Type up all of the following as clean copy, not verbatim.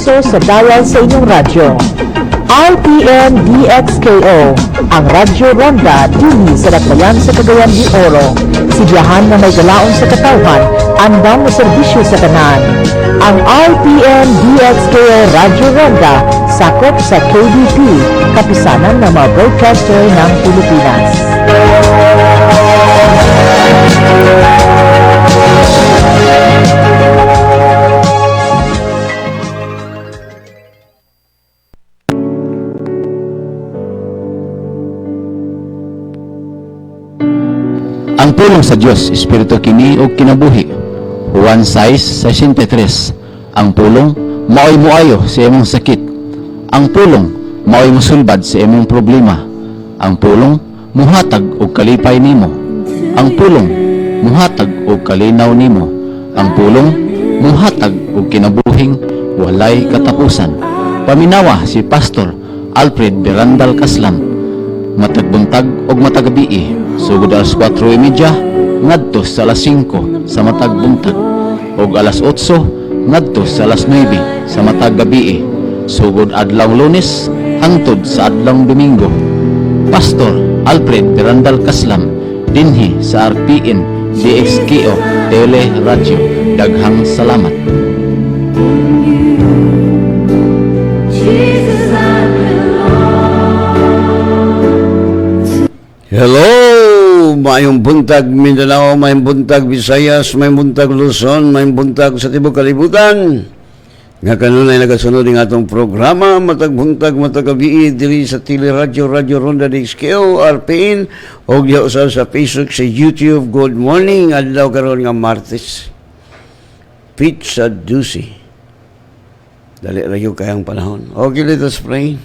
peso sa dial sa inyong radyo. RPN DXKO, ang Radyo Ronda dili sa Dakbayan sa Cagayan de Oro. Sidyahan na may galaon sa katawhan, andam na serbisyo sa tanan. Ang RPN DXKO Radyo Ronda sakop sa KBP, kapisanan ng mga broadcaster ng Pilipinas. Ang pulong sa Dios, Espiritu kini o kinabuhi. Juan 6:63. Ang pulong mao'y muayo sa imong sakit. Ang pulong mao'y musulbad sa imong problema. Ang pulong muhatag og kalipay nimo. Ang pulong muhatag og kalinaw nimo. Ang pulong muhatag og kinabuhing walay katapusan. Paminawa si Pastor Alfred Berandal Kaslam. Matag buntag og matag gabi, sugod alas 4:30 ngadto sa alas 5 sa matag buntag, og alas 8 ngadto sa alas 9 sa matag gabi, sugod adlaw Lunes hangtod sa adlaw Domingo. Pastor Alfred Berandal Kaslam dinhi sa RPN DXKO Tele Radio. Daghang salamat. Hello! Mayong buntag Mindanao, mayong buntag Visayas, mayong buntag Luzon, mayong buntag sa tibok kalibutan. Nga kanunay nagasunod ng atong programa, matag buntag, matag gabi, diri sa Tele Radio, Radio Ronda DXKO, RPN, o diya usab sa Facebook, sa YouTube. Good morning, adlaw karon nga Martes. Pizza Dusi. Dali rayo kayang panahon. Okay, let us pray.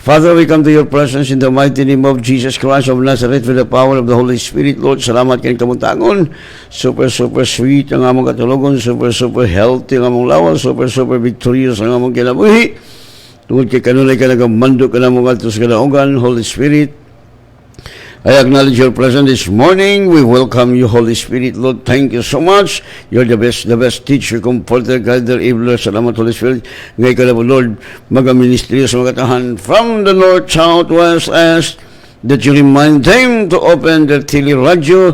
Father, we come to your presence in the mighty name of Jesus Christ of Nazareth with the power of the Holy Spirit. Lord, salamat kayo kamuntangon. Super sweet ang among katulugon. Super healthy ang among lawas. Super victorious ang among kinabuhi. Tungod kay kanunay ka nagamando ka na mga atos kalaugan. Holy Spirit, I acknowledge your presence this morning. We welcome you, Holy Spirit. Lord, thank you so much. You're the best teacher, comforter, guider, enabler. Salamat, Holy Spirit. Ngayon ka na po, Lord, mag-ministry sa mga tahan from the north, south, west, east, that you remind them to open their Tele Radio,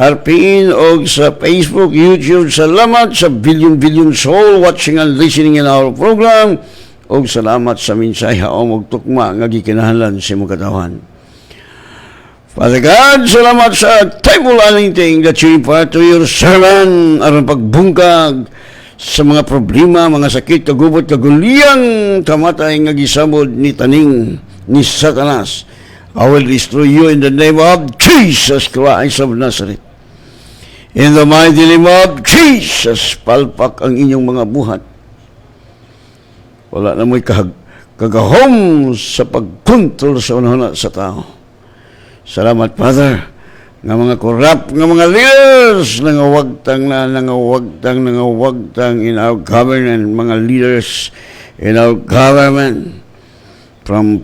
RPN, o sa Facebook, YouTube. Salamat sa billion soul watching and listening in our program. O salamat sa minsay haong magtukma nga gikinahanglan sa mga katawan. Father God, salamat sa table anything that you impart to your servant aron pagbungkag sa mga problema, mga sakit, kagubot, kaguliyang, kamatay nga gisamod ni taning ni Satanas. I will destroy you in the name of Jesus Christ of Nazareth. In the mighty name of Jesus, palpak ang inyong mga buhat. Wala na mo'y kagahom sa pagkontrol sa unahuna sa tao. Salamat, Father, nga mga corrupt, nga mga leaders, nangawagtang in our government, mga leaders in our government, from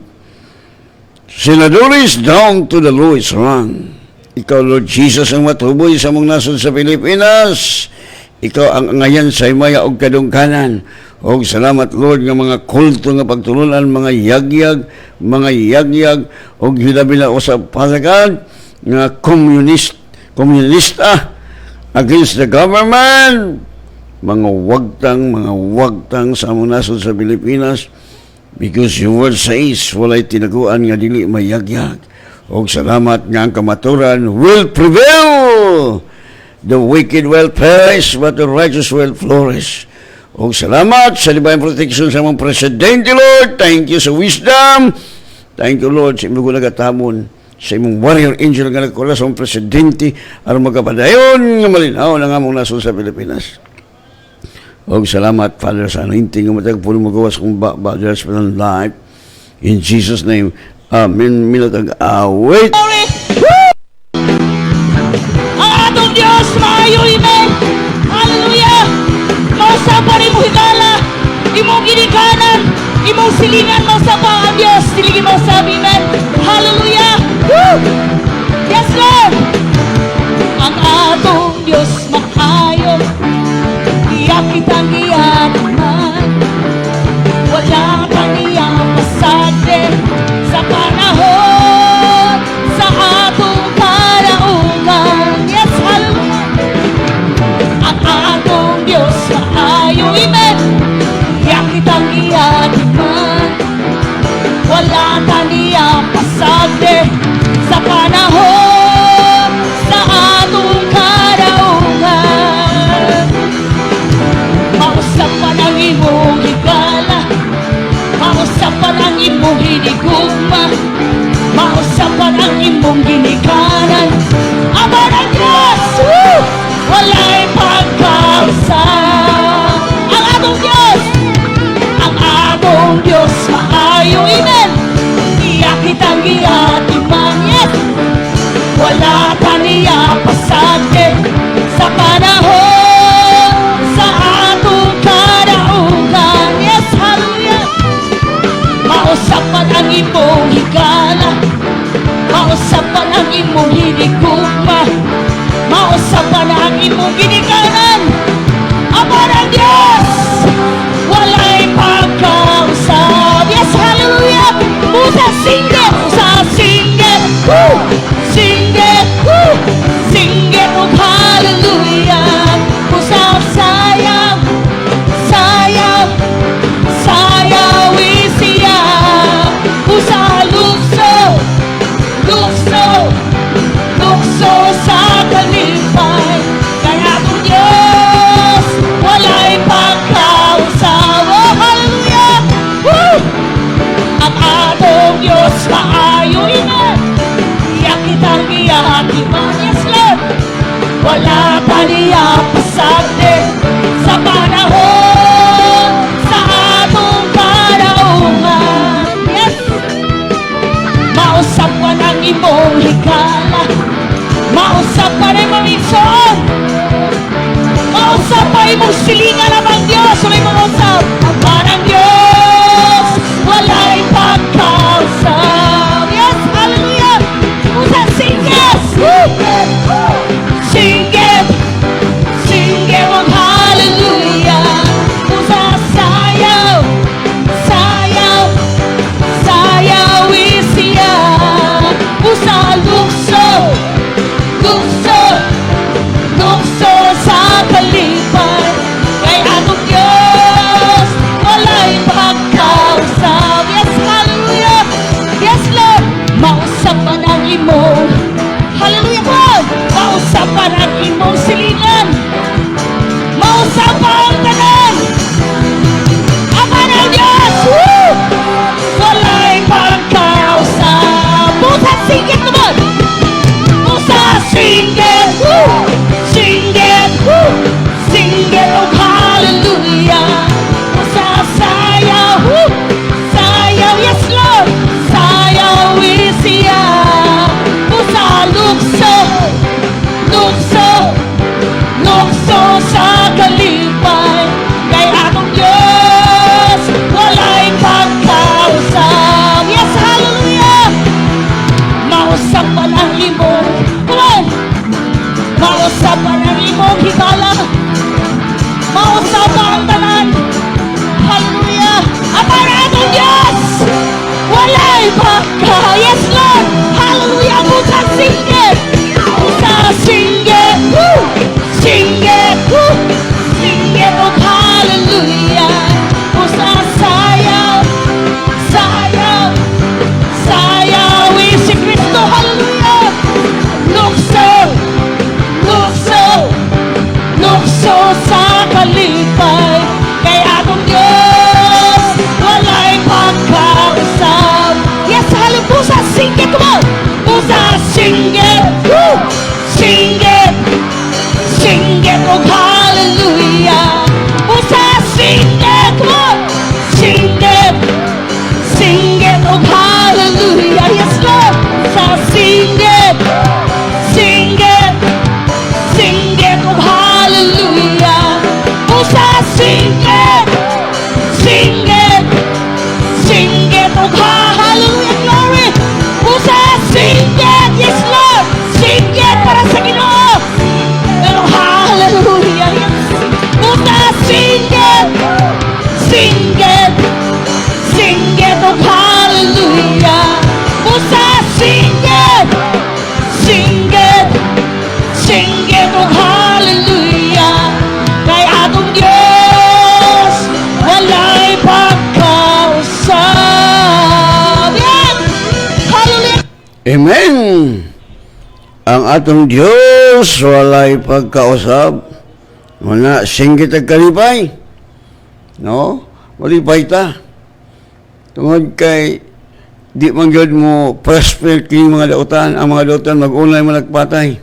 senadores down to the lowest rung. Ikaw, Lord Jesus, ang matuboy sa mong nasod sa Pilipinas. Ikaw ang ngayon sa imaya og kadungkanan. O salamat, Lord, nga mga kulto nga pagtulunan, mga yagyag, o hilabila o sa Father God, nga komunista against the government, mga wagtang sa mga nasod sa Pilipinas, because your word says, walay tinaguan nga dili mayagyag. O salamat nga ang kamaturan will prevail. The wicked will perish, but the righteous will flourish. O salamat sa libayang protection sa mga presidente, Lord. Thank you sa wisdom. Thank you, Lord, sa imong nagatamon, sa imong warrior angel nga nagkula sa mga presidente aron magkapadayon nga malinaw ng among nasod sa Pilipinas. O salamat, Father, sa anointing nga matagpulo magawas kong ba-ba-there's been life. In Jesus' name, Amen. Minatag await. Ang atong Diyos, maayo, amen. Hallelujah. Masapa rin mo higala, imong ginikanan, imong silingan, masapa ang Diyos, siligin mo sa amen. Hallelujah. Woo! Yes, Lord. Ang atong Diyos, maayo, iyak kitang iyaman. atong Diyos maayo, amen. Iya kitang giatiman, yes. Wala taniya pasate sa panahon sa atong kadaugan, yes, hallelujah. Mausapan ang imong higala, mausapan ang imong hinigugma, mausapan ang imong ginikanan. Ama ng Diyos, walay pagkausap, yes, hallelujah. Usa singgit, woo! Singgit, woo! Singgit, oh, hallelujah. Usa sayaw, sayaw, sayawi siya. Usa lukso, lukso, lukso sa kalipay. Kaya kung Diyos, walay pagkausap, oh, hallelujah. Woo! Ang atong Diyos maayo, amen. Iyak kitang iyakiman, yes, Lord. Wala pa niya pasagde sa panahon sa atong karaungan, yes. Mausapan ang imong higala, mausapan ang imong ison, mausapan ang imong silingan namang Diyos, may mausap. Parang Diyos, walay pagkausap, yes, hallelujah. Usa singgit, singgit, singgit, oh, hallelujah. Usa sayaw, sayaw, sayawi siya. Usa lukso, lukso, lukso sa kalipay. Kay atong Diyos, walay pagkausap, yes, hallelujah. Yes, Lord. Mausapan ang imong, hallelujah, God. Mausapan ang imong silingan, mausapan ang tanan. Ama ng Diyos, woo! Walay pagkausap. Pusa singgit naman. Pusa singgit, woo! Singgit, woo! Singgit, oh, hallelujah. Pusa sayaw, woo! Sayaw, yes, Lord. Sayaw siya. Pusa lukso, lukso, lukso sa kalipay. Kay atong Diyos, walay pagkausap, yes, hallelujah. Mausapan ang imong, come on, mausapan ang imong higala, mausapan ang tanan, hallelujah. Ama na atong Diyos, walay pagka, yes, Lord, hallelujah. Usa singgit, usa singgit, woo! Singgit, woo! Singgit, oh, hallelujah. Usa sayaw, sayaw, sayawi si Kristo, hallelujah. Lukso, lukso, lukso sa kalipay. Kay atong Diyos, walay pagkausap, yes, hallelujah. Pusa singgit, come on. Pusa singgit, woo! Singgit, singgit, oh, hallelujah. Pusa singgit, come on. Singgit, singgit, oh, hallelujah, yes, Lord. Sa singgit, singgit, singgit, oh, hallelujah. Pusa singgit, singgit, singgit, oh, hallelujah, glory. Pusa singgit, yes, Lord. Singgit para sa Ginoo. Pero hallelujah, yes. Pusa singgit, singgit, singgit, oh, hallelujah. Pusa singgit, singgit, singgit, oh, hallelujah. Kay atong Diyos, walay pagkausap, yes, hallelujah. Amen. Ang atong Diyos walay pagkausap. Wala singgit ang kalipay. No? Malipay ta. Tungod kay di man gyud mo prosper kini mga dautan. Ang mga dautan mag-unay malagpatay.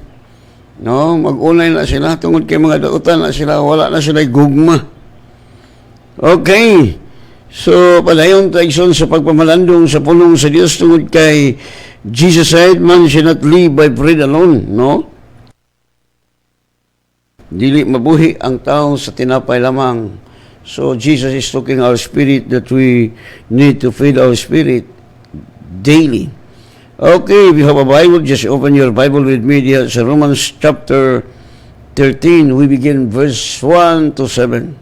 No, mag-unay na sila tungod kay mga dautan na sila wala na sila gugma. Okay. So, padayon taigson sa pagpamalandong sa pulong sa Dios tungod kay Jesus said, man shall not live by bread alone, no? Dili mabuhi ang tao sa tinapay lamang. So, Jesus is talking our spirit that we need to feed our spirit daily. Okay, if you have a Bible, just open your Bible with me diya sa Romans chapter 13. We begin verse 1 to 7.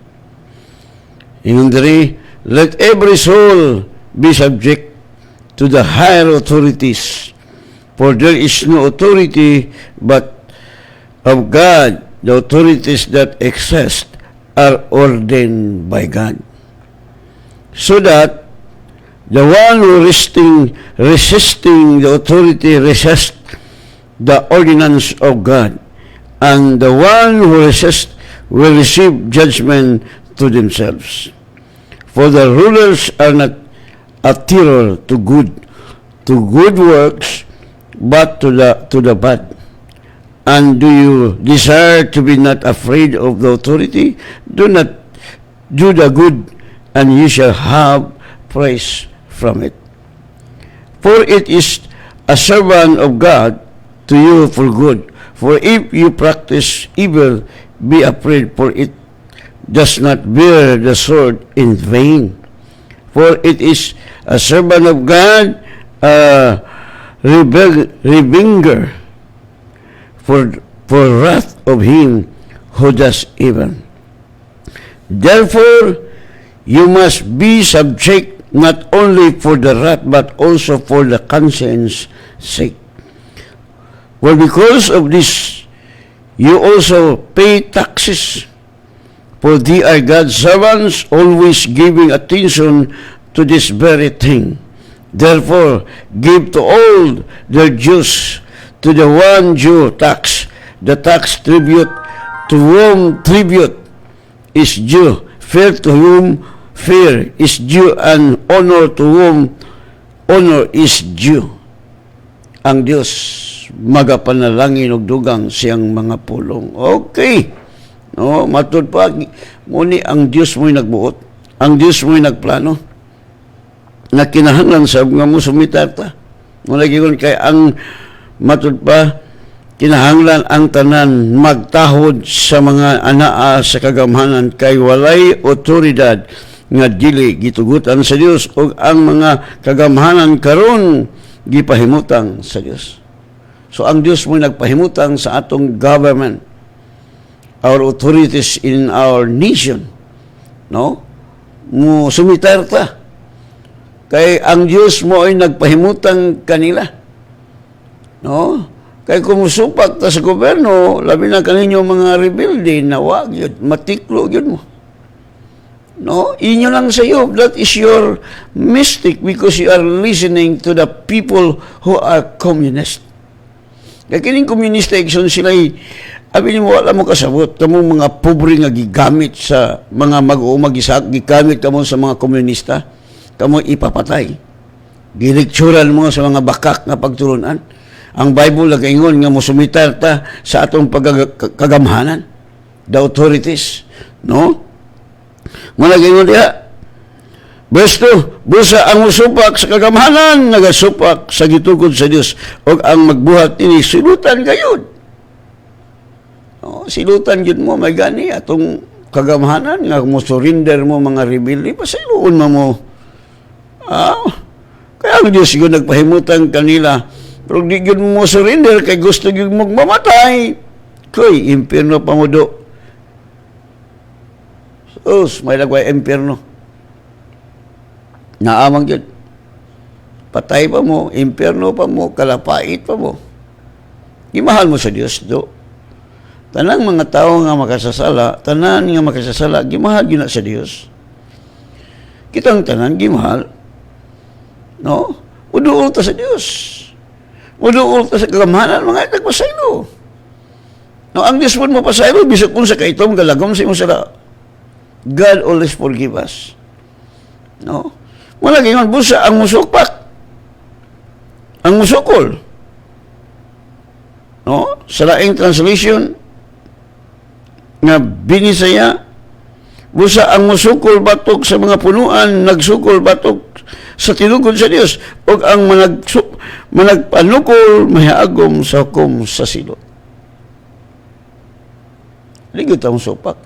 Ingon diri, let every soul be subject to the higher authorities, for there is no authority but of God. The authorities that exist are ordained by God. So that the one who resisting the authority resists the ordinance of God, and the one who resists will receive judgment to themselves. For the rulers are not a terror to good works, but to the bad. And do you desire to be not afraid of the authority? Do not do the good, and you shall have praise from it. For it is a servant of God to you for good. For if you practice evil, be afraid, for it does not bear the sword in vain. For it is a servant of God, a revenger for wrath of him who does evil. Therefore, you must be subject not only for the wrath, but also for the conscience sake. Well, because of this, you also pay taxes, for they are God's servants, always giving attention to this very thing. Therefore, give to all their dues. To the one Jew tax, the tax tribute, to whom tribute is due, fair to whom fair is due, and honor to whom honor is due. Ang Diyos magapanalangin og dugang siyang mga pulong. Okay. No, matud pa muni ang Diyos mo'y nagbuot. Ang Diyos mo'y nagplano. Na kinahanglan sa nga mo sumitata. Muna gigon kay ang matud pa kinahanglan ang tanan magtahod sa mga anaa sa kagamhanan kay walay otoridad nga dili gitugutan sa Dios, ug ang mga kagamhanan karon gipahimutang sa Dios. So ang Dios mo nagpahimutang sa atong government, our authorities in our nation, no? Mo sumitar ta. Kay ang Dios mo ay nagpahimutang kanila. No? Kay kumusupak ta sa gobyerno, labi na kaninyo mga rebelde, nawag yun, matiklo yun mo. No? Inyo lang sa iyo. That is your mistake because you are listening to the people who are communist. Kaya kining komunista action sila'y abi mo wala mo kasabot kamo mga pobre nga gigamit sa mga mag-uumagisak, gigamit kamo sa mga komunista, kamo ipapatay. Gilecturan mo sa mga bakak nga pagtulunan. Ang Bible nagaingon nga mosumitar ta sa atong pagkagamhanan, the authorities, no? Muna gaingon diha. Verse 2, busa ang musupak sa kagamhanan, nagasupak sa gitukod sa Dios, o ang magbuhat ini silutan gayud. No, silutan yun mo, may gani, atong kagamhanan, nga mo surrender mo mga rebelde, pasiluon mo. Kaya ang Diyos yun nagpahimutan kanila, pero di yun mo surrender, kay gusto yun mong mamatay, kay impyerno pa mo do. Sus, may lagway impyerno. Naamang yun. Patay pa mo, impyerno pa mo, kalapait pa mo. Imahal mo sa Diyos do. Tanang mga tao nga makasasala, tanan nga makasasala, gimahal yun na sa Diyos. Kitang tanan, gimahal. No? Uduol ta sa Diyos. Uduol ta sa kagamhanan, mga nagpasaylo. No, ang Diyos mo pasaylo, bisag kung sa kaitong galagom sa imo sala. God always forgive us. No? Wala gingon busa ang musukpak. Ang musukol. No? Sa laing translation nga binisaya, Busa ang musukol batok sa mga punuan, nagsukol batok sa tinugod sa Dios, ug ang managpanukol mahiagom sa hukom sa silot. Ligod ang supak.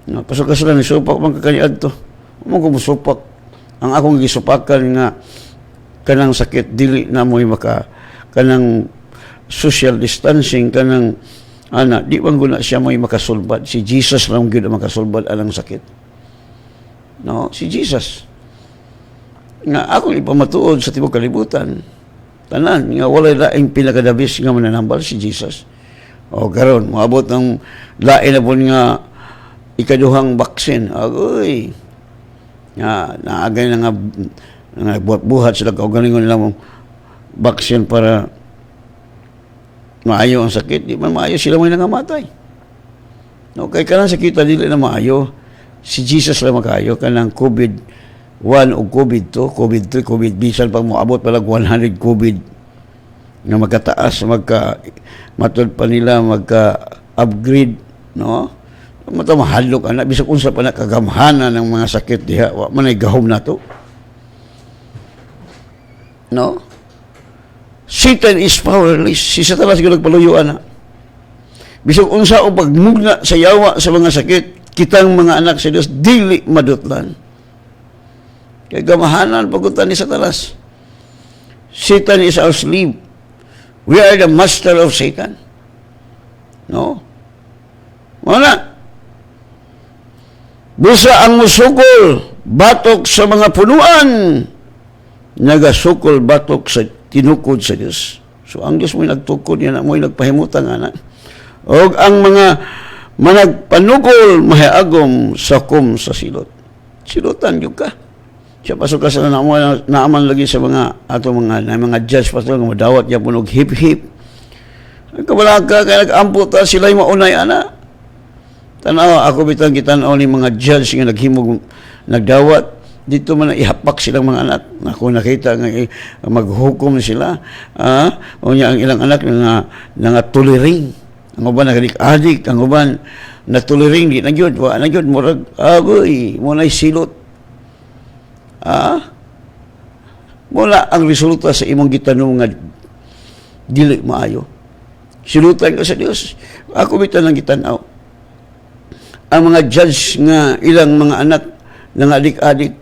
No, pasok ka sila ni supak man kakaniad to. Mo ko musupak. Ang akong gisupakan nga kanang sakit dili na mo'y maka kanang social distancing kanang di bang guna siya mo'y makasulbad. Si Jesus lang gyud ang makasulbad alang sakit. No, si Jesus. Nga ako ipamatuod sa tibuok kalibutan. Tanan nga walay laing pinakadabis nga mananambal si Jesus. O karon moabot ang lain na pun nga ikaduhang baksin. Agoy. Nga naagay na nga buhat sila kaugalingon nila mong baksin para maayo ang sakit. Di man maayo sila may nangamatay. No, kay kanang sakita dili na maayo. Si Jesus lang makayo kanang COVID-1 o COVID-2, COVID-3, COVID-bisan pag moabot palag 100 COVID nga magkataas, matod pa nila magka-upgrade, no? Mata mahadlok ana bisag unsa pa na kagamhanan ng mga sakit diha, wa man ay gahom nato. No? Satan is powerless. Si Satanas gyud nagpaluyo ana. Bisag unsa o pagmugna sa yawa sa mga sakit, kitang mga anak sa Dios dili madutlan. Kay gamahanan pagutan ni Satanas. Satan is our slave. We are the master of Satan. No? Wala. Busa ang musukol batok sa mga punuan, nagasukol batok sa tinukod sa Dios. So ang Dios mo'y nagtukod yan, mo'y nagpahimutan nga na. O ang mga managpanukol mahiagom sa hukom sa silot. Silutan yung ka. Siya pasok ka sa naaman lagi sa mga ato mga judge pasok nga madawat niya punog hip-hip. Kabala ka kaya nag-ampo ta sila'y maunay ana. Tanaw ako bitang kitanaw ni mga judge nga naghimog nagdawat dito man ihapak silang mga anak. Ako nakita nga maghukom sila. O niya ang ilang anak nga tuliring. Ang uban nagadik-adik, ang uban natuliring di nagyod, wa nagyod murag agoy, mo nay silot. Mula ang resulta sa imong gitanong nga dili maayo. Silutan ka sa Dios. Ako bitan lang gitanaw. Ang mga judge nga ilang mga anak nang adik-adik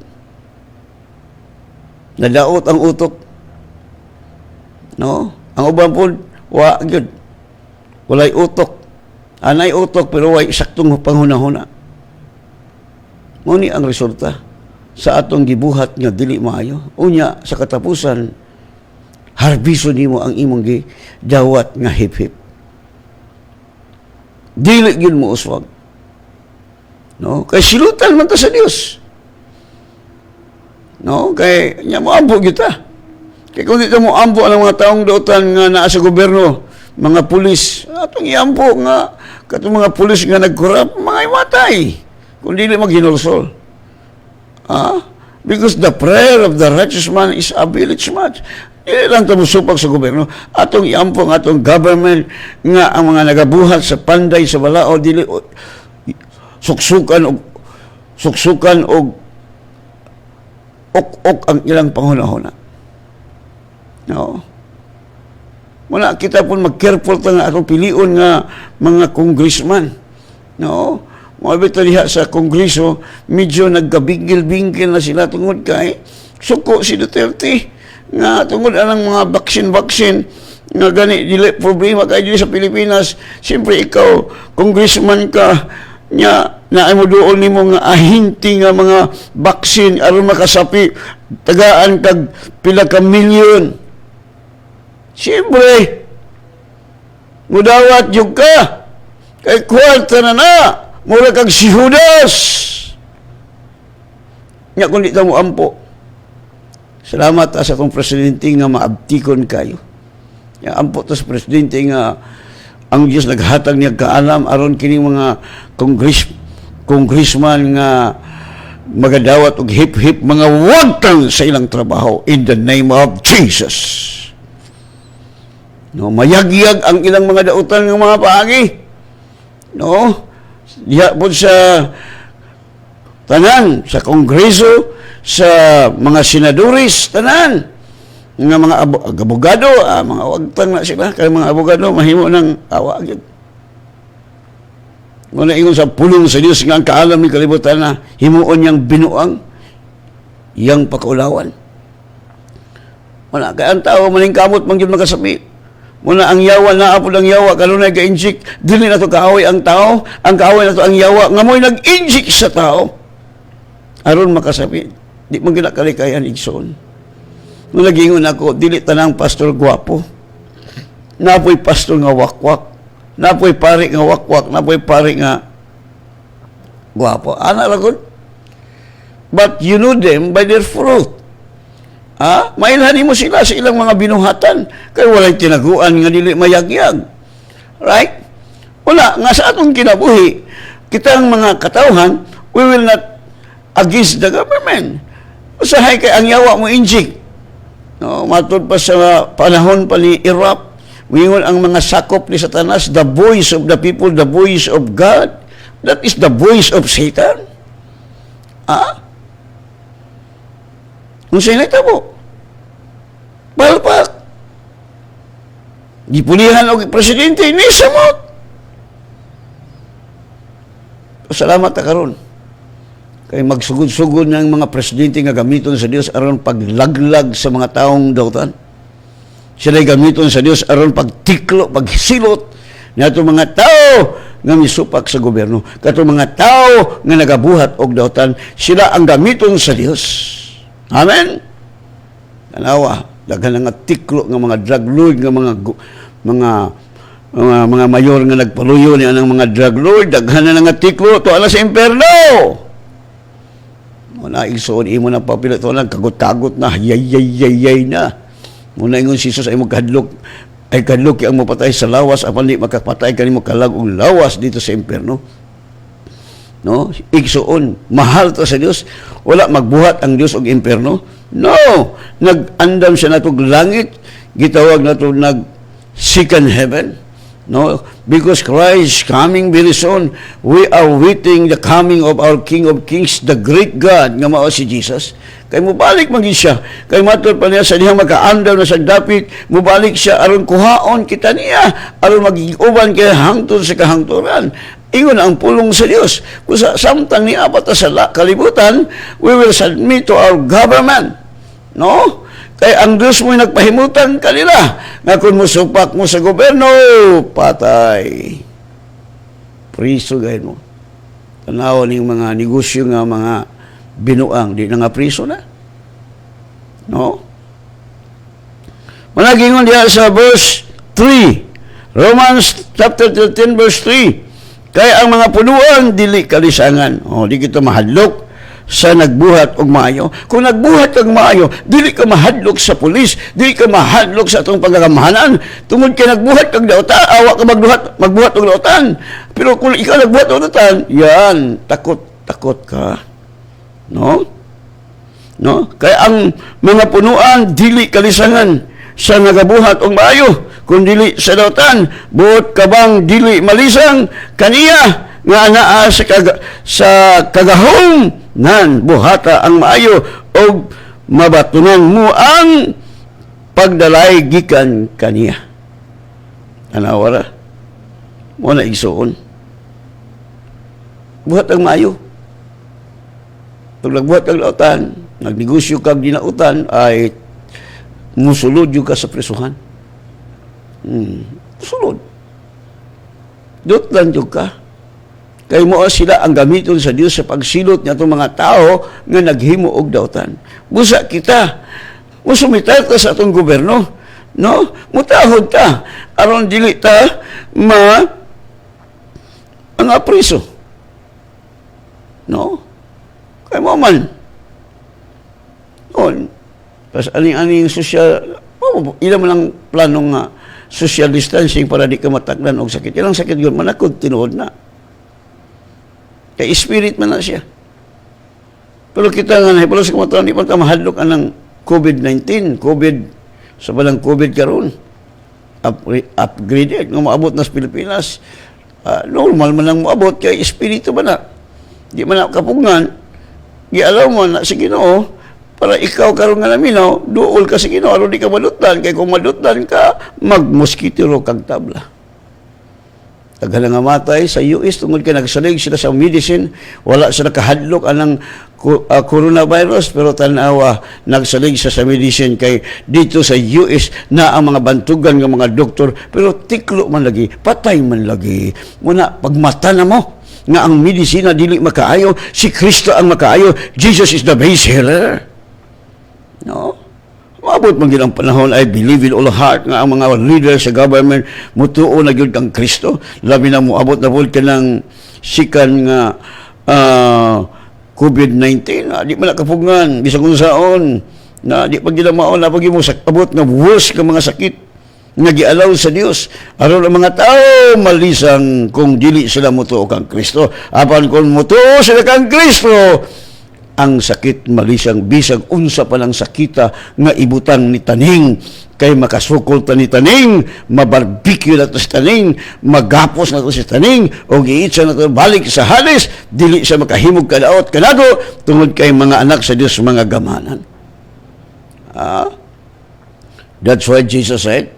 nadaot ang utok. No? Ang uban po wa gyud. Walay utok. Anay utok pero way saktong panghuna-huna. Muni ang resulta sa atong gibuhat nga dili maayo. Unya sa katapusan harbiso nimo ang imong gidawat nga hip-hip. Dili gyud mo uswag. No, kay silutan man ta sa Dios. No, kay nya mo ampo gyud ta. Kay kung dito mo ampo ang mga taong dautan nga naa sa gobyerno, mga pulis, atong iampo nga katong mga pulis nga nagkorap, mga imatay kung dili maghinulsol. Because the prayer of the righteous man is availeth much. Dili lang ta musupag sa gobyerno. Atong iampo ang atong government nga ang mga nagabuhat sa panday sa balao dili suksukan og ok ang ilang panghuna-huna. No. Muna kita pun mag-careful ta nga atong pilion nga mga congressman. No. Mabita diha sa kongreso, medyo nagkabingil-bingil na sila tungod kay suko si Duterte nga tungod anang mga baksin nga gani dili problema kay dili sa Pilipinas. Siyempre ikaw congressman ka nya naay mo duol nimo nga ahinti nga mga baksin aron makasapi tagaan kag pila ka milyon. Siyempre mudawat jud ka kay kwarta na mura kag si Judas. Nya kung di ta mo ampo. Salamat sa akong presidente nga maabtikon kayo. Nya ampo ta sa presidente nga ang Diyos naghatag niya kaalam aron kining mga congressman nga magadawat og hip-hip mga wagtang sa ilang trabaho in the name of Jesus. No, mayagyag ang ilang mga dautan ng mga paagi. No? diha po sa tanan, sa kongreso, sa mga senadores, tanan, nga mga abogado, mga wagtang na sila, kaya mga abogado, mahimo ng awa agad. Muna ingon sa pulong sa Diyos nga ang kaalam ni kalibutan na himuon niyang binuang iyang pakaulawan. Muna, kaya ang tao maningkamot mangyud makasapi. Muna ang yawa na apod ang yawa kanunay ga-injik dili na to kaaway ang tao, ang kaaway na to ang yawa nga mo'y nag-injik sa tao. Aron makasapi, di man gina kalikayan igsoon. Nung nagingon ako, dili tanang pastor gwapo. Napoy pastor nga wakwak. Napoy pari nga wakwak, napoy pari nga gwapo. Ana lagod. But you know them by their fruit. Mailhan mo sila sa ilang mga binuhatan. Kaya walang tinaguan nga dili mayagyag. Right? Wala, nga sa atong kinabuhi, kitang mga katawhan, we will not against the government. Usahay kay ang yawa mo injik. No, matod pa sa panahon pa ni Iraq, mingon ang mga sakop ni Satanas, the voice of the people, the voice of God. That is the voice of Satan. Kung sa'yo na itabo, palpak. Gipulihan o presidente, ni samot. Salamat na karon. Kay magsugod-sugod ng mga presidente nga gamiton sa Dios aron paglaglag sa mga taong dautan. Sila gamiton sa Dios aron pagtiklo, pagsilot nato mga tao nga misupak sa gobyerno. Kato mga tao nga nagabuhat og dautan, sila ang gamiton sa Dios. Amen. Tanawa, daghan nga tiklo nga mga drug lord nga mga mayor nga nagpaluyo ni anang mga drug lord, daghan na nga tiklo to ala sa imperno. Muna igsoon imo na papila to lang kagot-kagot na yay na. Muna ingon si Jesus ay mo kadlok ang mapatay sa lawas apan di makapatay kanimo kalag og lawas dito sa imperno. No, igsoon mahal to sa Dios, wala magbuhat ang Dios og imperno. No, nag-andam siya natog langit, gitawag nato nag second heaven. No, because Christ coming very soon, we are waiting the coming of our King of Kings, the great God nga mao si Jesus. Kay mubalik man gid siya. Kay matud pa niya sa dihang makaandam na sa dapit, mubalik siya aron kuhaon kita niya, aron magiguban kay hangtod sa kahangturan. Ingon ang pulong sa Dios. Kung samtang ni apat sa kalibutan, we will submit to our government. No? Kaya ang Diyos mo'y nagpahimutan kanila nga kung musupak mo sa gobyerno, patay. Priso gahin mo. Tanaw ng mga negosyo nga mga binuang, di na nga priso na. No? Managingon diya sa verse 3. Romans chapter 13 verse 3. Kaya ang mga punuan, dili kalisangan. Di kita mahadlok sa nagbuhat og maayo. Kung nagbuhat og maayo, dili ka mahadlok sa pulis, dili ka mahadlok sa atong pagkakamahanan. Tungod kay nagbuhat og dautan, awa ka magbuhat og dautan. Pero kung ikaw nagbuhat og dautan, yan, takot ka. No? Kaya ang mga punuan, dili kalisangan sa nagabuhat og maayo. Kung dili sa dautan, buot kabang dili malisang kaniya nga anaa sa kagahong nan buhata ang maayo o mabatunan mo ang pagdalay gikan kaniya. Anawara mo na igsoon buhat ang maayo. Pag nagbuhat ang lautan, nagnegosyo kag dinautan, ay musulod yung ka sa presuhan. Sulod dot lang yung ka. Kay mo sila ang gamiton sa Dios sa pagsilot niya itong mga tao nga naghimo og dautan. Busa kita, musumitar ta sa atong gobyerno, no? Mutahod ta, aron dili ta ang apriso. No? Kay mo man. Pas aning-aning social, ilan man ang planong nga social distancing para di ka matakdan og sakit. Ilang sakit yun, manakod, tinuod na. Kay spirit man na siya. Pero kita nga nahipalos sa kumataon, di pa ka mahadlok anang COVID-19, sa balang COVID karon upgraded, nga maabot na sa Pilipinas, normal man lang moabot kay espiritu man na. Di man na kapungan, gialaw mo na sa Ginoo para ikaw karon nga naminaw, duol ka sa Ginoo aron di ka madutlan kay kung madutlan ka magmoskitero kag tabla. Daghan nga matay sa US tungod kay nagsalig sila sa medicine, wala sila kahadlok anang coronavirus pero tanawa nagsalig sa medicine kay dito sa US na ang mga bantugan ng mga doktor pero tiklo man lagi, patay man lagi. Muna pagmata na mo nga ang medisina dili makaayo, si Kristo ang makaayo. Jesus is the base healer. No? Maabot man ang panahon, I believe in all heart nga ang mga leaders sa government mutuo na gyud kang Kristo. Labi na moabot na pud kanang sikan nga COVID-19, di man nakapugngan bisag unsaon na di pag ginamaon na pag mo abot nga worse ka mga sakit nga gialaw sa Dios aron ang mga tao malisang kung dili sila mutuo kang Kristo. Apan kung mutuo sila kang Kristo, ang sakit malisang bisag unsa pa lang sakita nga ibutang ni taning kay makasukol ta ni taning, mabarbecue na to si taning, magapos na to si taning o giitsa na to balik sa Hades, dili siya makahimog kadaot kanago tungod kay mga anak sa Dios mga gamanan. That's why Jesus said,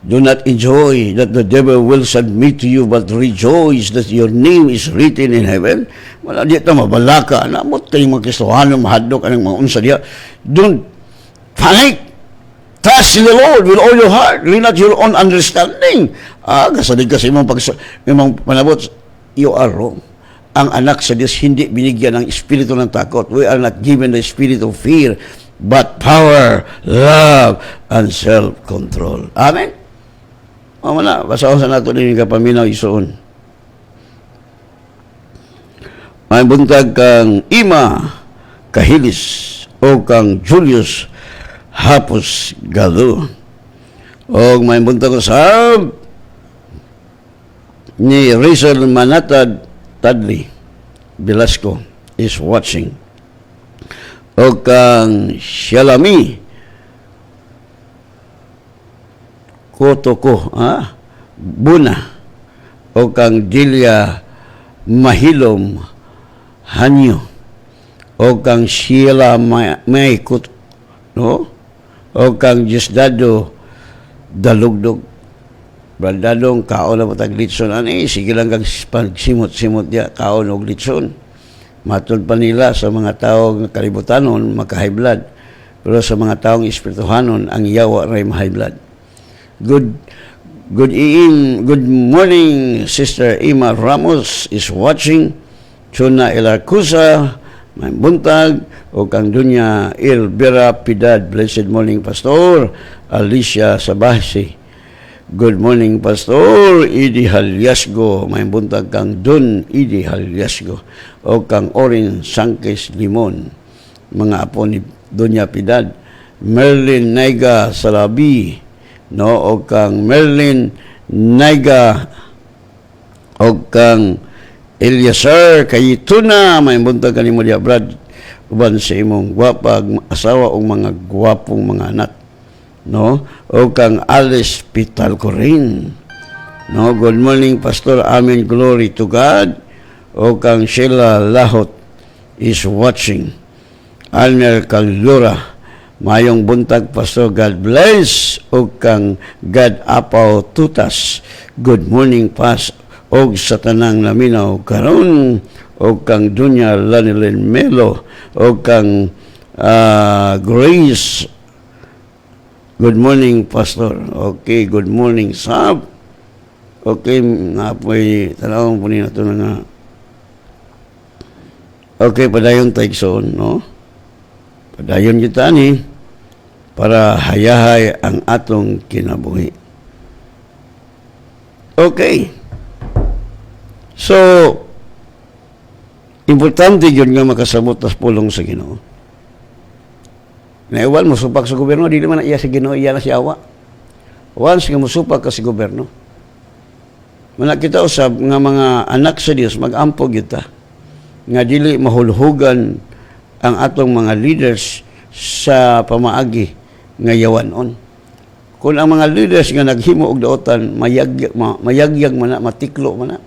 do not enjoy that the devil will submit to you, but rejoice that your name is written in heaven. Wala di ta mabalaka na mo tay mga Kristohano mahadlok anang mga unsa diha. Don't panic. Trust in the Lord with all your heart. Lean not your own understanding. Kasalig kasi imong panabot, you are wrong. Ang anak sa Diyos hindi binigyan ng espiritu ng takot. We are not given the spirit of fear, but power, love, and self-control. Amen? Mamana, basahan sa nato din kapaminaw isuon. May buntag kang Ima Kahilis o kang Julius Hapos Galo. O may buntag ko sa ni Rizal Manatad Tadli Velasco is watching. O kang Shalami Kotoko, Buna, o kang Delia Mahilom Hanyo, o kang Sheila Maykut, no? O kang Jesdado Dalugdog. Brandadong kaon na matag litson. Sige lang kang simot-simot diya, kaon og litson. Matod pa nila sa mga taong kalibutanon, maka-high blood. Pero sa mga taong espirituhanon, ang yawa ray high blood. Good morning, Sister Ima Ramos is watching. Chuna Elarcusa, may buntag, o kang Dunya Elvira Pidad. Blessed morning, Pastor Alicia Sabasi. Good morning, Pastor Idi Halyasgo. May buntag kang Dun Idi Halyasgo. O kang Orin Sankes Limon. Mga apo ni Dunya Pidad. Merlin Naiga Salabi. No, o kang Merlin Naiga. O kang Eliasar Kayituna. May buntag kanimo diya, Brad. Uban sa imong gwapag asawa o mga gwapong mga anak. No, o kang Alice Pitalcorin. No, good morning, Pastor. Amen, glory to God. O kang Sheila Lahot is watching. Alner Calura, mayong buntag, Pastor. God bless. O kang God Apaw Tutas. Good morning, Pas. O sa tanang laminaw karon. O kang Dunya Lanilin Melo. O kang Grace. Good morning, Pastor. Okay, good morning, Sab. Okay, nga po'y talawang po nila ito na nga. Okay, padayon taigsoon, no? Padayon kita ni para hayahay ang atong kinabuhi. Okay. So, importante yun nga makasabot tas pulong sa Ginoo. Naiwan mo supak sa gobyerno, di naman na iya si Ginoo, iya na si awa. Once nga musupak ka sa gobyerno, manakita usab nga mga anak sa Dios mag-ampog kita nga dili mahulhugan ang atong mga leaders sa pamaagi nga yawanon. kung ang mga leaders nga naghimo og daotan mayagyag man na, matiklo man na.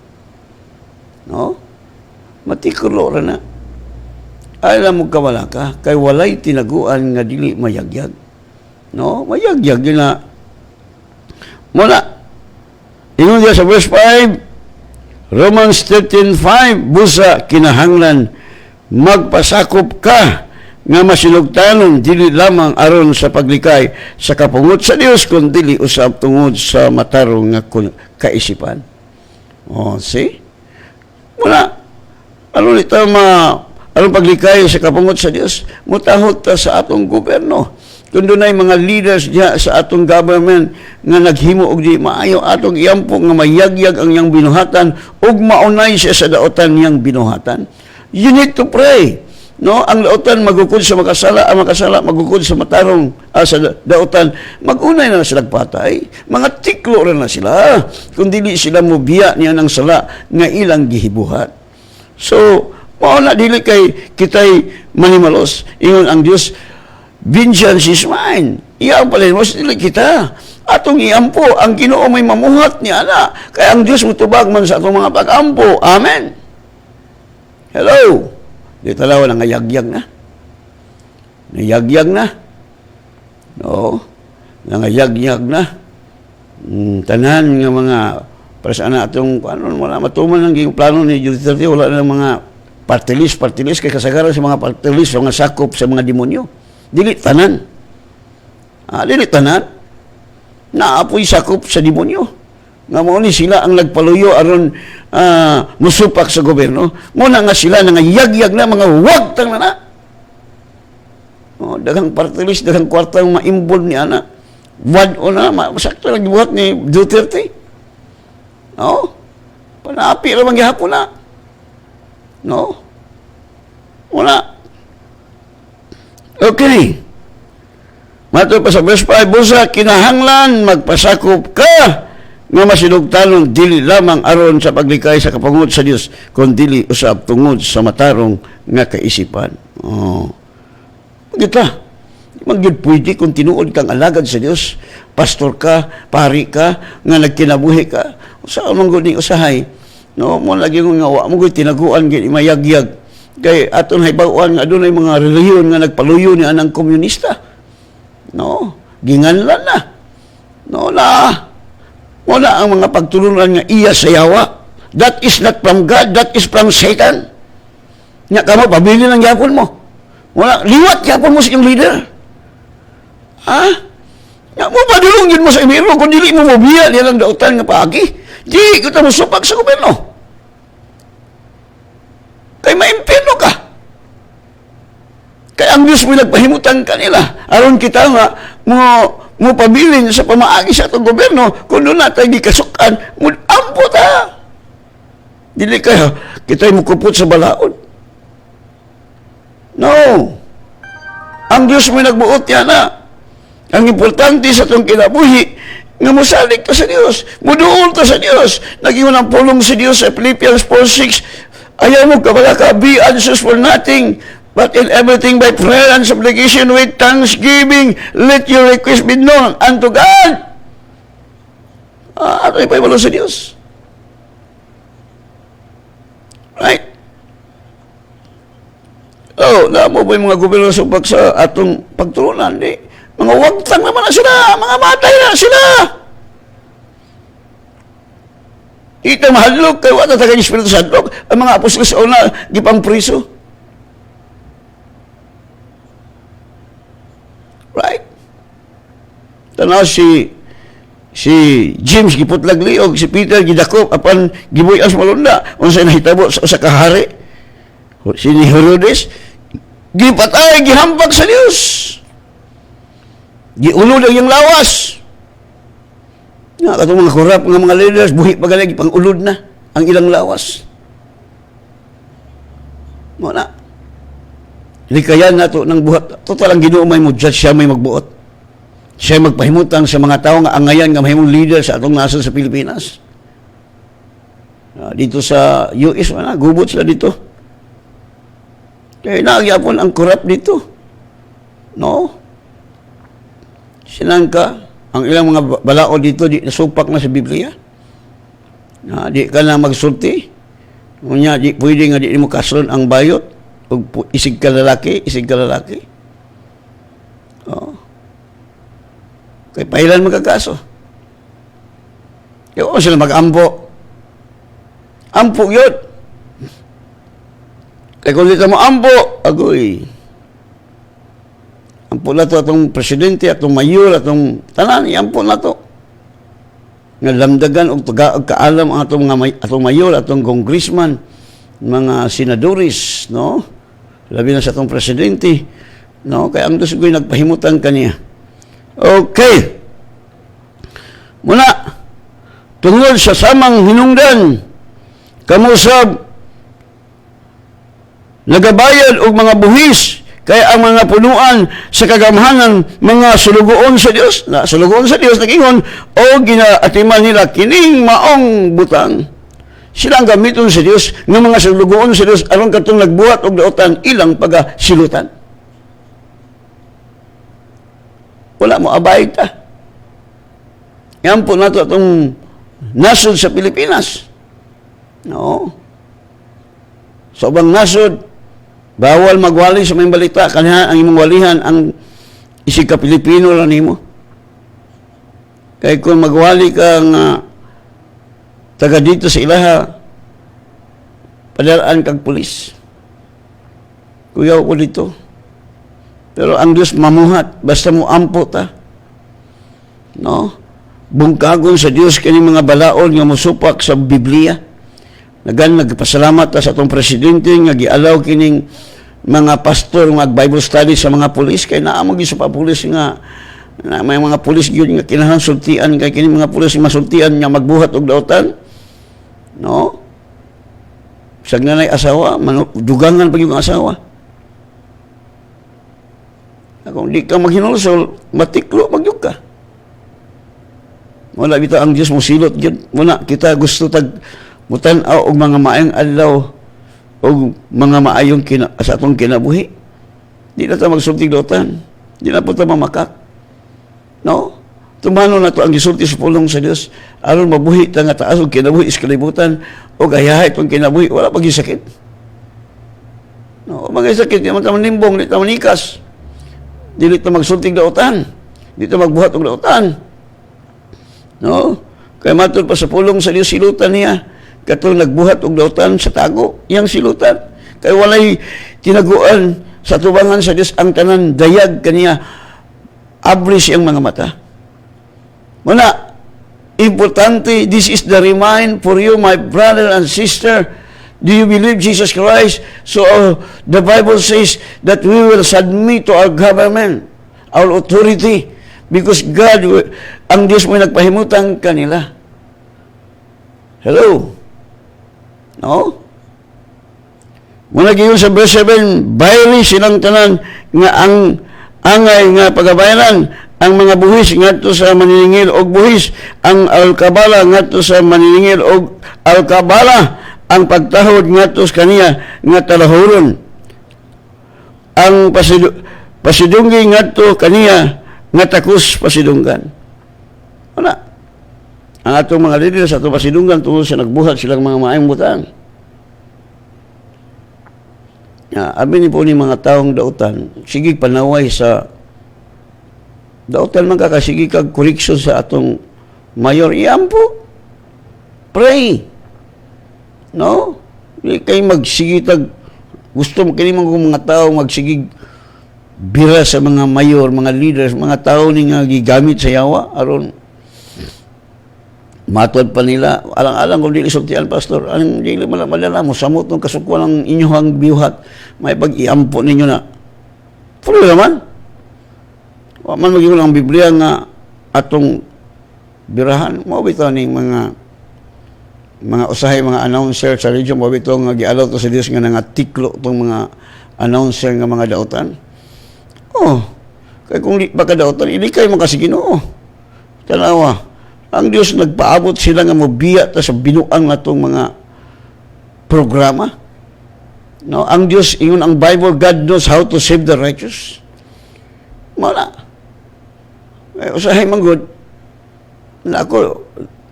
No? Matiklo ra na. Alam mo kawala ka, kay walay tinaguan nga dili mayagyag. No? Mayagyag yun na. Muna, ingon diya sa verse 5, Romans 13:5, busa kinahanglan magpasakop ka nga masinugtanon dili lamang aron sa paglikay sa kapungot sa Dios kun dili usab tungod sa matarong nga kaisipan. See? Muna, aron paglikay sa kapungot sa Dios, mutahot ta sa atong gobyerno. Kung dunay mga leaders diya sa atong government nga naghimo og di maayo atong iampo nga mayagyag ang iyang binuhatan ug maunay siya sa daotan niyang binuhatan. You need to pray. No, ang daotan magukod sa makasala, ang makasala magukod sa matarong sa daotan, magunay na sila patay. Mga tiklo ra na sila kung dili sila mobiya niya ng sala nga ilang gihibuhat. So, mao na dili kay kitay manimalos. Ingon ang Dios, vengeance is mine. Iyang palimos dili kita. Atong iampo ang Ginoo may mamuhat ni ana. Kaya ang Dios mutubag man sa atong mga pag-ampo. Amen. Hello. Di talaw na ngayagyag na. Ngayagyag na. No. Ngayagyag na. Tanan nga mga para sa ana atong ano wala matuman ang plano ni Duterte, wala na mga party list kay kasagaran sa mga party list, mga sakop sa mga demonyo. Dili tanan. Dili tanan. Naapoy sakop sa demonyo. Nga mo ni sila ang nagpaluyo aron musupak sa gobyerno. Muna nga sila nga yagyag na mga wagtang na. Daghang party list, daghang kwartang maimbol ni ana. Wad o na, masakto lang gibuhat ni Duterte. Panapi lang gihapon na. No? Wala. Okay. Mato pa sa verse 5, busa kinahanglan magpasakop ka nga masinugtanon dili lamang aron sa paglikay sa kapangut sa Dios kun dili usab tungod sa matarong nga kaisipan. Kita magyud pwede kung tinuod kang alagad sa Dios, pastor ka, pari ka, nga nagkinabuhi ka. Usa man gud ni usahay. No, mo lagi nga wa mo gud tinaguan gid mayagyag. Kay aton haybawon nga adunay mga relihiyon nga nagpaluyo ni anang komunista. No, ginganlan na. No, wala ang mga pagtulungan nga iya sa yawa. That is not from God, that is from Satan. Nya kamo pabili ng yapon mo. Wala liwat yapon mo sa iyong leader. Nya mo padulong mo sa imiro kung dili mo mobiya nilang dautan nga paagi. Di kita mo supak sa gobyerno. Kay maimpirno ka. Kaya ang Diyos mo nagpahimutan kanila. Aron kita nga mo pabilin sa pamaagi sa itong gobyerno, kung doon natin di kasukan, ampo ta. Dili kayo, kita'y mukupot sa balaod. No. Ang Diyos mo nagbuot yan na. Ang importante sa itong kinabuhi, nga musalig ta sa Diyos, muduol ta sa Diyos, naging ang pulong sa Diyos sa Philippians 4:6, ayaw mo kabala ka, be anxious for nothing, but in everything by prayer and supplication with thanksgiving, let your request be known unto God. Ano yung paibalo sa Diyos? Right? Namo ba yung mga gobyerno subak sa atong pagtulunan? Di. Mga wagtang naman na sila. Mga matay na sila. Ito mahadlok kayo at tagay Espiritu Santo. Ang mga apostol sa una, gipang priso. Right? Tanaw si James giputlag liog, si Peter gidakop apan gibuy as malunda unsay nahitabo sa kahari. Si Herodes gipatay gihambak sa Dios. Giulod ang iyang lawas. Nga katong mga korap nga mga leaders buhi pa galing pang ulod na ang ilang lawas. Mo na. Likayan nato ng buhat. Total ang Ginoo may mo judge, siya may magbuot. Siya magpahimutang sa mga tao nga angayan nga mahimong leader sa atong nasod sa Pilipinas. Dito sa US, gubot sila dito. Kaya nagyapon ang corrupt dito. No? Sinangka, ang ilang mga balao dito di nasupak na sa Biblia. Di ka na magsulti. Unya di pwede nga di mo kasulon ang bayot ug isig ka lalaki. Oh. Kay pailan magkakaso. Kaya sila mag-ampo. Ampo yun. Kaya kung dito mo ampo, agoy. Ampo na to atong presidente, atong mayor, atong tanan, ampo na to. Nga lamdagan o kaalam ang atong mayor, atong congressman, mga senadoris, no? Labi na sa atong presidente, no? Kaya ang Diyos ko'y nagpahimutan kaniya. Okay. Muna, tungod sa samang hinungdan, kamusab, nagabayad og mga buhis, kaya ang mga punuan sa kagamhanan, mga sulugoon sa Dios, nagingon, o ginaatiman nila kining maong butang. Sila ang gamiton sa Dios, ng mga sulugoon sa Dios, aron katong nagbuhat og daotan, ilang pagasilutan. Wala mo, abayad ta. Yan po nato itong nasod sa Pilipinas. No. Sobrang nasod, bawal magwali sa may balita, kanya ang imong walihan ang isig ka Pilipino lang nimo. Kaya kung magwali ka nga taga dito sa ilaha, padalaan kag pulis. Kuyaw ko dito. Pero ang Diyos mamuhat, basta mo ampo ta. No? Bungkagon sa Diyos kini mga balaod nga musupak sa Biblia. Nagpasalamat ta sa atong presidente nga gialaw kining mga pastor mag-Bible study sa mga pulis kay naa mo sa pulis nga na may mga pulis gyud nga kinahanglan sultian kay kini mga pulis masultian nga magbuhat og daotan. No? Sag nanay asawa, dugangan pag yung asawa. Kung di ka maghinulsol, matiklo magyug ka. Wala bitaw ang Dios mo silot gyud. Muna kita gusto tag mutan-aw og mga maayong adlaw og mga maayong sa atong kinabuhi. Di na ta magsulti dotan. Di na po ta mamakak. No? Tumano na to ang gisulti sa pulong sa Dios aron mabuhi ta nga taas og kinabuhi is kalibutan og ayahay itong kinabuhi wala pag sakit. No, mga sakit di man ta manimbong, di ta manikas. Dili ta magsulti daotan. Di ta magbuhat og daotan. No? Kaya matod pa sa pulong sa Dios silutan niya katong nagbuhat og daotan sa tago iyang silutan kay walay tinaguan sa tubangan sa Dios ang tanan dayag kaniya abri siyang mga mata. Muna importante, this is the remind for you my brother and sister, do you believe Jesus Christ? So the Bible says that we will submit to our government, our authority, because God, ang Diyos mo nagpahimutan kanila. Hello? No? Muna giyon sa verse 7, bayri silang tanan nga ang angay nga pagabayaran, ang mga buhis ngadto sa maniningil og buhis, ang alkabala ngadto sa maniningil og alkabala, ang pagtahod ngadto sa kaniya nga talahuron, ang pasidunggi ngadto kaniya nga takus pasidunggan. Wala. Ang atong mga leader sa atong pasidunggan tungod sa nagbuhat silang mga maayong butang. Abi ni po ni mga taong dautan, sige panaway sa dautan man kakasigi kag correction sa atong mayor, iampo. Pray. No? Di kay magsigi tag gusto mo kini mga tao magsigi bira sa mga mayor, mga leaders, mga tao ni nga gigamit sa yawa aron matod pa nila alang-alang kung dili sultian pastor ang dili malala mo samot ng kasukwan ng inyong biuhat may pag-iampo ninyo na puro naman wa man maging ang Biblia nga atong birahan mo bitaw ni mga usahay mga announcer sa radyo mo bitaw nga gialaw to sa Dios nga nangatiklo tong mga announcer nga mga dautan. Kaya kung di pa kadautan ilikay mo kasi Ginoo. Tanawa ang Diyos nagpaabot sila nga mobiya ta sa binuang natong mga programa. No, ang Diyos ingon ang Bible, God knows how to save the righteous. Mala. Usahay man good, Na ako,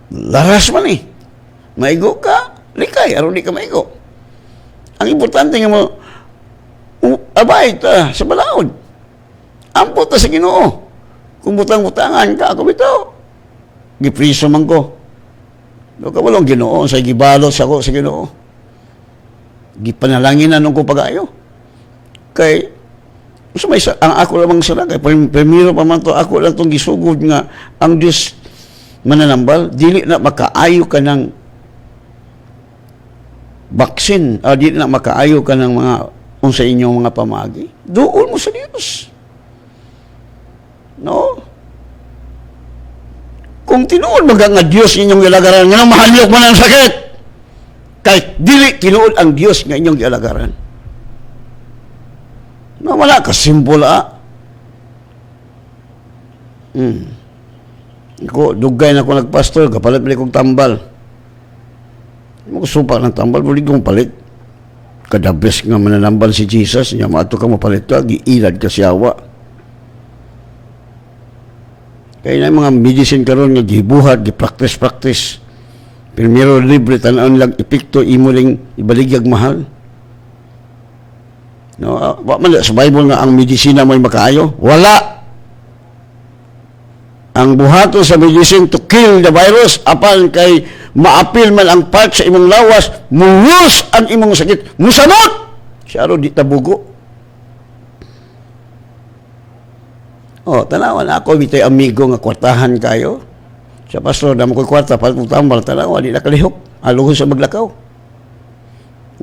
laras man eh. Maigo ka, likay, aron di ka maigo. Ang importante nga mo, abay ta sa balaod. Ampo ta sa Ginoo. Kung butang-butangan ka, ako bitaw. Gipriso man ko. Do ka walong Ginoo, sa gibalot sa ko sa Ginoo. Gipanalangin na nung ko pag-ayo. Kay, ang ako lamang sila, kay primero pa man to, ako lang itong gisugod nga, ang Diyos mananambal, dili na makaayo ka ng baksin, dili na makaayo ka ng mga, sa inyong mga pamagi. Doon mo sa Diyos. No? Kung tinuod nga Diyos inyong ilagaran, nga mahalyok man ang sakit, kahit dili tinuod ang Diyos nga inyong ilagaran. No, wala ka simple Ako, dugay na ako nagpastor, kapalit balik kong tambal. Magsupa ng tambal, buli kong palit. Kadabes nga mananambal si Jesus, niya maato ka mapalit ka, giilad ka siyawa. Kaya na mga medicine karon nga gibuhat, gi-practice. Primero libre, tanaon lang, epekto, imo ling ibaligyag mahal. No, sa Bible nga ang medisina may makaayo? Wala. Ang buhato sa medicine to kill the virus, apan kay maapil man ang part sa imong lawas, muhus ang imong sakit, musamot! Siya ro di tabugo. Tanawan ako, bitay amigo nga kwartahan kayo. Sa pastor, damo ko'y kwarta, pag tambal, tanawan, di nakalihok. Aluhon sa maglakaw.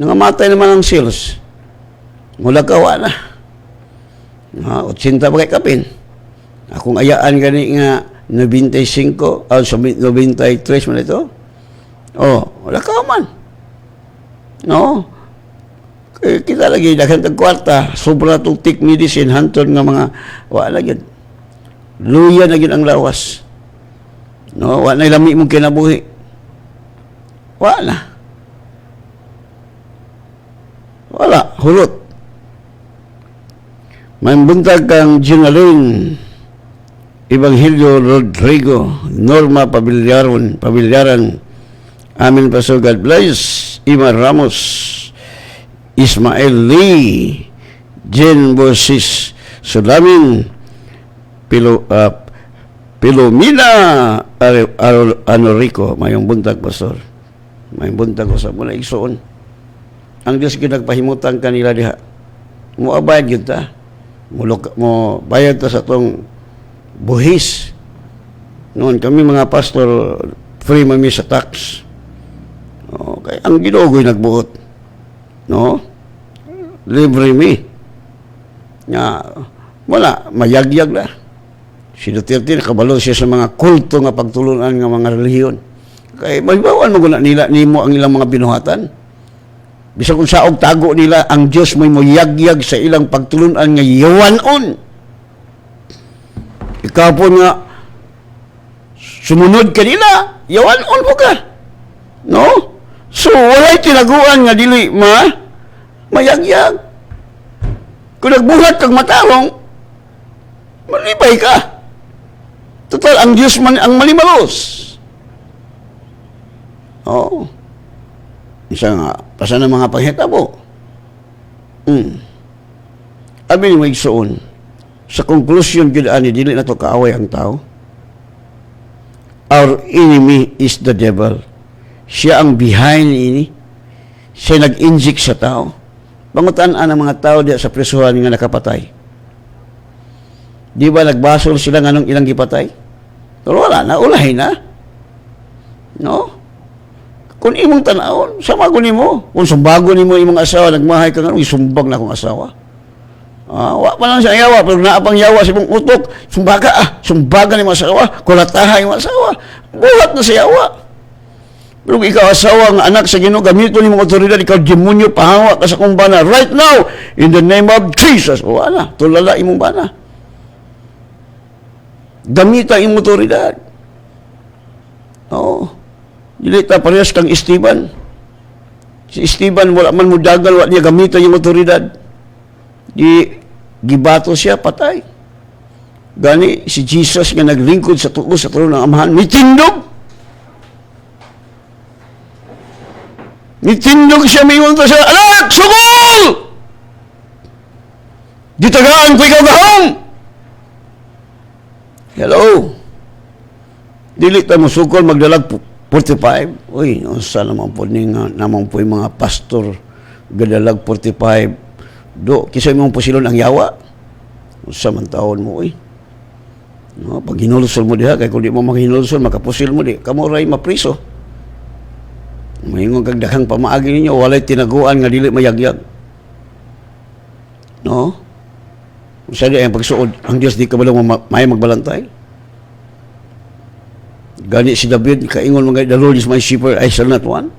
Nangamatay naman ang sales. Mulakaw na. 80 pa kay kapin. Akong ayaan gani nga 95, 93 man ito. Wala ka man. No? Kita lagi, daghan tag kwarta, sobra itong tick medicine, hantod nga mga, wala yun. Luya na yun ang lawas. No? Wala na lami mong kinabuhi. Wala. Hulot. May buntag kang Ginaline, Evangelio Rodrigo, Norma Pabilyaran, Amin Pastor, God bless, Ima Ramos, Ismael Lee, Jen Bosis, Sulamin, Pilomina Anorico, mayong buntag, Pastor. Mayong buntag ko sa muna igsoon. Ang Diyos ginagpahimutan kanila diha. Mo abayad yun ta. Mo bayad ta sa tong buhis. Noon kami mga pastor, free mami sa tax. Okay, ang Ginoo nagbuot. No? Libre mi. Wala, mayagyag na. Si Duterte nakabalo siya sa mga kulto nga pagtulunan nga mga relihiyon. Kaya mahibawan mo guna nila nimo ang ilang mga binuhatan. Bisa kung saog tago nila, ang Diyos may moyagyag sa ilang pagtulunan nga yawanon. Ikaw po nga, sumunod ka nila, yawanon po ka. No? So, wala'y tinaguan nga dili, mayagyag. Kung nagbuhat kang matarong, malibay ka. Total, ang Diyos man ang malimalos. Isa nga, pasan ng mga panghitabo. Abi ni Maigsoon, sa conclusion yun ani, dili na to kaaway ang tao. Our enemy is the devil. Siya ang behind ini. Siya nag-inject sa tao. Pangutaan-an ang mga tao diya sa presuhan nga nakapatay. Di ba nagbasol sila nga nung ilang gipatay? Pero wala na, ulahin na. No? Kung imong tanawon, sama ko nimo. Kung sumbago nimo imong asawa, nagmahay ka nga, isumbag na akong asawa. Wa pa lang siya yawa, pero naapang yawa sa imong utok, sumbaga ni mga asawa, kulataha yung asawa. Buhat na sa yawa. Pero kung ikaw asawa ng anak sa Ginoo, gamito ni mga otoridad, ikaw demonyo, pahawa ka sa kong bana. Right now, in the name of Jesus. Wala, tulala imong bana. Gamita imong otoridad. Dili ta parehas kang Esteban. Si Esteban, wala man mo dagal, wala niya gamitan yung otoridad. Gibato siya, patay. Gani si Jesus nga naglingkod sa tuo sa trono ng Amahan, mitindog. Mitindog siya, mingon ta siya, anak, sugol! Ditagaan ko ikaw gahong! Hello? Dili ta mo sugol, magdalag 45. Uy, sa naman po naman po yung mga pastor, gadalag 45. Do, kisa mong pusilon ang yawa. Sa man taon mo, uy. No, pag hinulusol mo diha, kaya kung di mo maghinulusol, makapusil mo di, kamuray mapriso. Mayingon kag daghang pamaagi ninyo, walay tinaguan nga dili mayagyag. No? Sa di ang pagsuod, ang Dios di ka ba lang may magbalantay? Gani si David, kaingon mga, the Lord is my shepherd, I shall not want.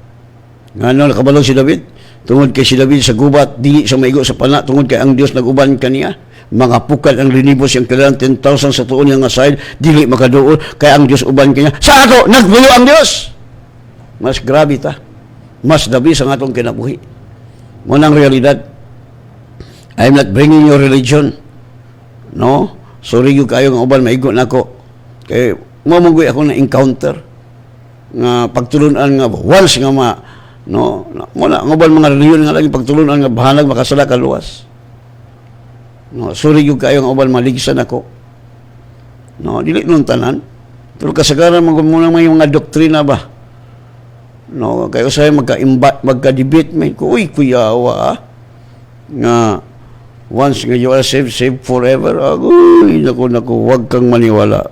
Nga nakabalo si David? Tungod kay si David sa gubat, di sa maigo sa pana, tungod kay ang Dios naguban kaniya. Mga pukad ang linibos yung kailangan 10,000 sa tuon yung aside, dili makaduol, kaya ang Diyos uban kanya. Sa ato, nagbuyo ang Diyos! Mas grabe ta. Mas dabi sa atong kinabuhi. Munang realidad. I'm not bringing your religion. No? Sorry yung kayo nga uban, maigo na ako. Kaya, mamugoy ako na encounter. Nga pagtulunan nga, once nga no? Muna, ang uban mga religion nga lagi pagtulunan nga, bahanag makasala kaluwas. No, sorry yung kayo nga uban maligisan ako. No, dili nun tanan. Pero kasagaran muna may mga doktrina ba? No, kayo sa magka-debate may ko, uy, kuyawa nga once nga you are saved forever. Uy, naku, wag kang maniwala.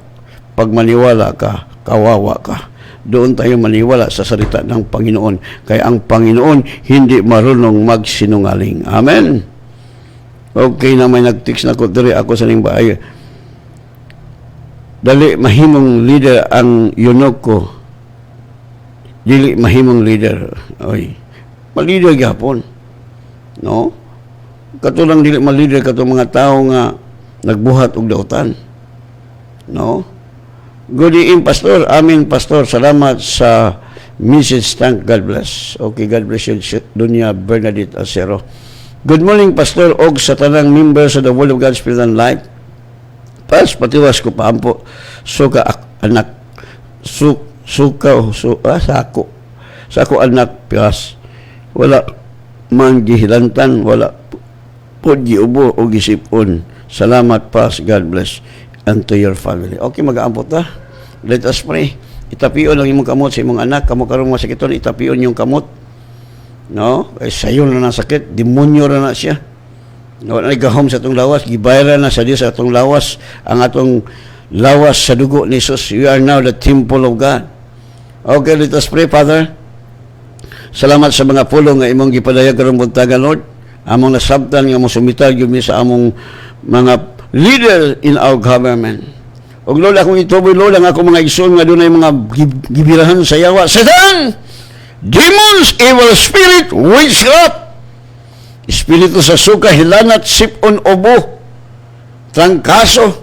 Pag maniwala ka, kawawa ka. Doon tayo maniwala sa salita ng Panginoon. Kaya ang Panginoon hindi marunong magsinungaling. Amen. Okay na may nag-text na ko, diri ako sa ning bahay. Dali mahimong leader ang yunok ko. Dili mahimong leader. Oy. Ma-leader gyapon. No? Katulang dili ma-leader katong mga tao nga nagbuhat og dautan. No? Good evening, Pastor. Amin, Pastor. Salamat sa message. Thank God bless. Okay, God bless you, Dunya Bernadette Acero. Good morning, Pastor og sa tanang member sa the Word of God Spirit and Life. Patiwas ko paampo. Suka anak. Sako. Sako anak pias. Wala man gihilantan, wala pod giubo o gisipon. Salamat, Pas. God bless. And to your family. Okay, mag-aampot ta. Let us pray. Itapion ang imong kamot sa imong anak. Kamu karong masakiton, itapion yung kamot. No? Ay sayo na nasakit, demonyo na siya. No, nagahom sa atong lawas, gibayra na sa Dios sa atong lawas, ang atong lawas sa dugo ni Jesus. You are now the temple of God. Okay, let us pray, Father. Salamat sa mga pulong nga imong gipadayag karong buntagan, Lord. Among nasabtan nga mo sumitag yun sa among mga leader in our government. Og Lord, akong ituboy, Lord, ang akong mga igsoon nga doon ay mga gibirahan sa yawa. Satan! Demons, evil spirit, witchcraft, espiritu sa suka, hilanat, sipon, obo, trangkaso,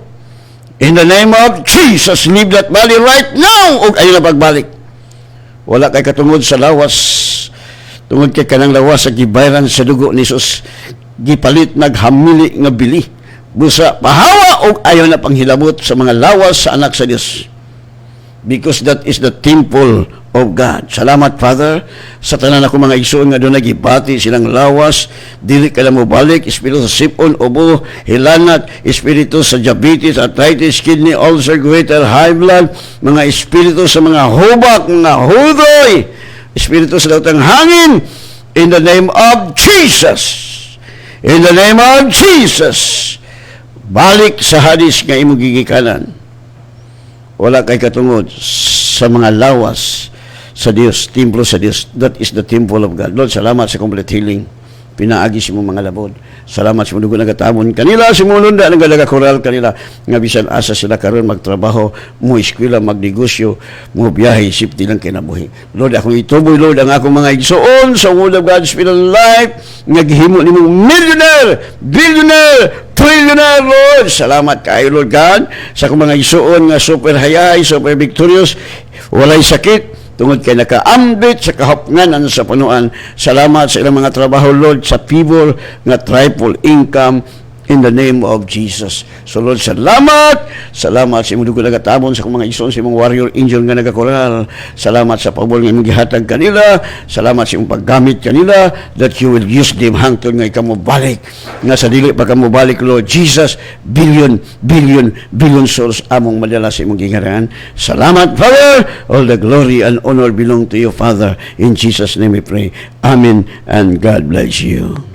in the name of Jesus, leave that body right now, o ayun na pagbalik. Wala kay katungod sa lawas, tungod kay kanang lawas sa gibayran sa dugo ni Jesus, gipalit naghamili nga bili, busa pahawa, o ayaw na panghilabot sa mga lawas sa anak sa Diyos. Because that is the temple of God. Salamat, Father, sa tanan ako mga igsoon nga doon nagibati silang lawas, dili ka na mo balik, espiritu sa sipon, obo, hilanat, espiritu sa diabetes, arthritis, kidney, ulcer, goiter, high blood, mga espiritu sa mga hubak, mga hudoy, espiritu sa lautang hangin, in the name of Jesus. In the name of Jesus. Balik sa hadis nga imong gigikanan. Wala kay katungod sa mga lawas sa Dios, templo sa Dios. That is the temple of God. Lord, salamat sa complete healing. Pinaagi si mong mga labod. Salamat sa mga nagatamon kanila, si mga lunda, nagalaga-koral kanila, nga bisan asa sila karon magtrabaho, mo eskwela, magnegosyo, mo biyahe, safety lang kinabuhi. Lord, akong ituboy, Lord, ang akong mga igsoon sa Word of God, Spirit of Life, nga gihimo ni mong millionaire, billionaire, trillionaire, Lord. Salamat kayo, Lord God, sa akong mga igsoon nga super hayay, super victorious, walay sakit, tungod kay nakaambit sa kahapnganan sa punuan. Salamat sa ilang mga trabaho, Lord, sa people nga triple income In the name of Jesus. So Lord, salamat. Salamat sa imong dugo nagatamon sa akong mga ison, sa imong warrior angel nga nagakoral. Salamat sa pabor nga imong gihatag kanila. Salamat sa imong paggamit kanila that you will use them hangtod nga ikaw mo balik. Nga sa dili pa ka mo balik, Lord Jesus, billion souls among madala sa imong gingharian. Salamat, Father. All the glory and honor belong to you, Father. In Jesus' name we pray. Amen and God bless you.